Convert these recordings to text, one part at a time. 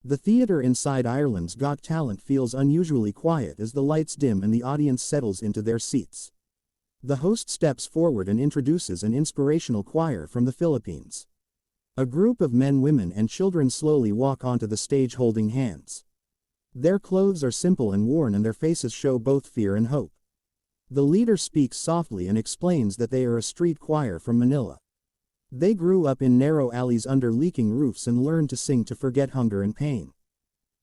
The theater inside Ireland's Got Talent feels unusually quiet as the lights dim and the audience settles into their seats. The host steps forward and introduces an inspirational choir from the Philippines. A group of men, women, and children slowly walk onto the stage holding hands. Their clothes are simple and worn, and their faces show both fear and hope. The leader speaks softly and explains that they are a street choir from Manila. They grew up in narrow alleys under leaking roofs and learned to sing to forget hunger and pain.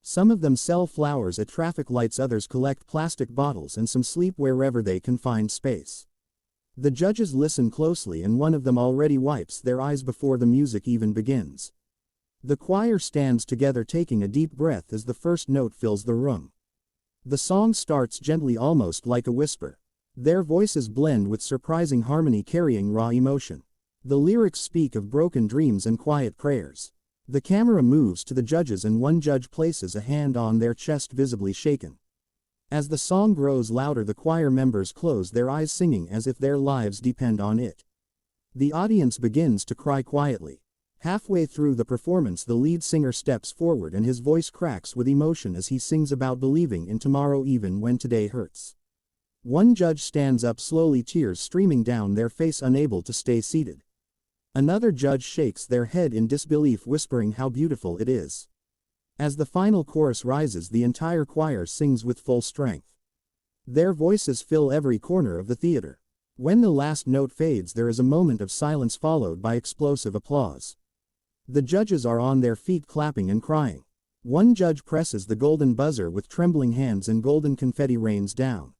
Some of them sell flowers at traffic lights, others collect plastic bottles, and some sleep wherever they can find space. The judges listen closely, and one of them already wipes their eyes before the music even begins. The choir stands together, taking a deep breath as the first note fills the room. The song starts gently, almost like a whisper. Their voices blend with surprising harmony, carrying raw emotion. The lyrics speak of broken dreams and quiet prayers. The camera moves to the judges, and one judge places a hand on their chest, visibly shaken. As the song grows louder, the choir members close their eyes, singing as if their lives depend on it. The audience begins to cry quietly. Halfway through the performance, the lead singer steps forward and his voice cracks with emotion as he sings about believing in tomorrow even when today hurts. One judge stands up slowly, tears streaming down their face, unable to stay seated. Another judge shakes their head in disbelief, whispering how beautiful it is. As the final chorus rises, the entire choir sings with full strength. Their voices fill every corner of the theater. When the last note fades, there is a moment of silence followed by explosive applause. The judges are on their feet, clapping and crying. One judge presses the golden buzzer with trembling hands, and golden confetti rains down.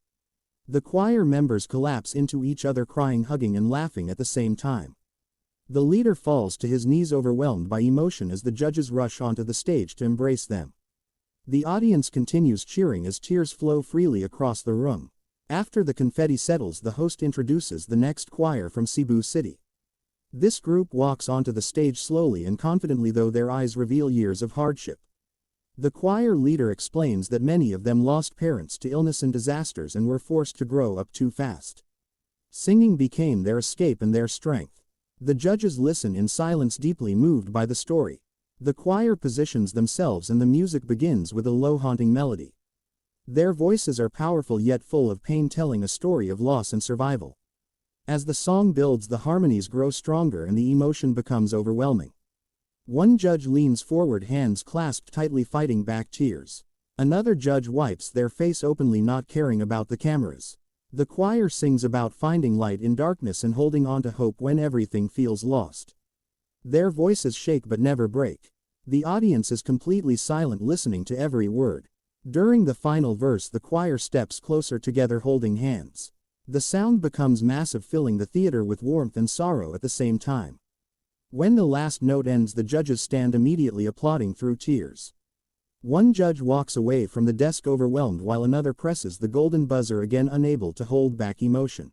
The choir members collapse into each other, crying, hugging, and laughing at the same time. The leader falls to his knees, overwhelmed by emotion, as the judges rush onto the stage to embrace them. The audience continues cheering as tears flow freely across the room. After the confetti settles, the host introduces the next choir from Cebu City. This group walks onto the stage slowly and confidently, though their eyes reveal years of hardship. The choir leader explains that many of them lost parents to illness and disasters and were forced to grow up too fast. Singing became their escape and their strength. The judges listen in silence, deeply moved by the story. The choir positions themselves and the music begins with a low, haunting melody. Their voices are powerful yet full of pain, telling a story of loss and survival. As the song builds, the harmonies grow stronger and the emotion becomes overwhelming. One judge leans forward, hands clasped tightly, fighting back tears. Another judge wipes their face openly, not caring about the cameras. The choir sings about finding light in darkness and holding on to hope when everything feels lost. Their voices shake but never break. The audience is completely silent, listening to every word. During the final verse, the choir steps closer together, holding hands. The sound becomes massive, filling the theater with warmth and sorrow at the same time. When the last note ends, the judges stand immediately, applauding through tears. One judge walks away from the desk overwhelmed, while another presses the golden buzzer again, unable to hold back emotion.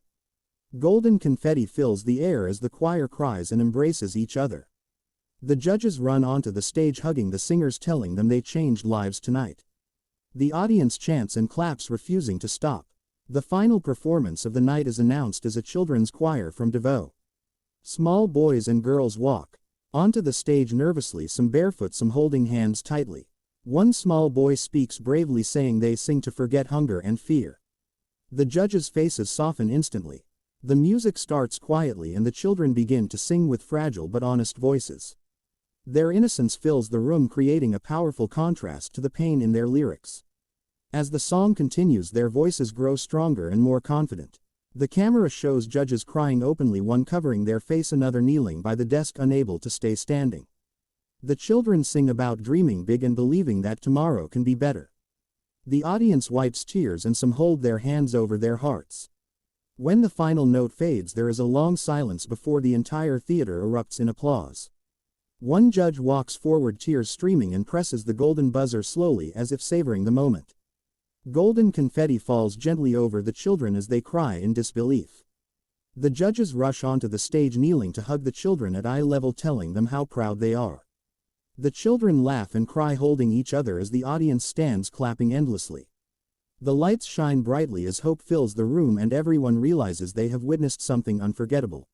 Golden confetti fills the air as the choir cries and embraces each other. The judges run onto the stage, hugging the singers, telling them they changed lives tonight. The audience chants and claps, refusing to stop. The final performance of the night is announced as a children's choir from Davao. Small boys and girls walk onto the stage nervously, some barefoot, some holding hands tightly. One small boy speaks bravely, saying they sing to forget hunger and fear. The judges' faces soften instantly. The music starts quietly and the children begin to sing with fragile but honest voices. Their innocence fills the room, creating a powerful contrast to the pain in their lyrics. As the song continues, their voices grow stronger and more confident. The camera shows judges crying openly, one covering their face, another kneeling by the desk, unable to stay standing. The children sing about dreaming big and believing that tomorrow can be better. The audience wipes tears and some hold their hands over their hearts. When the final note fades, there is a long silence before the entire theater erupts in applause. One judge walks forward, tears streaming, and presses the golden buzzer slowly, as if savoring the moment. Golden confetti falls gently over the children as they cry in disbelief. The judges rush onto the stage, kneeling to hug the children at eye level, telling them how proud they are. The children laugh and cry, holding each other as the audience stands clapping endlessly. The lights shine brightly as hope fills the room and everyone realizes they have witnessed something unforgettable.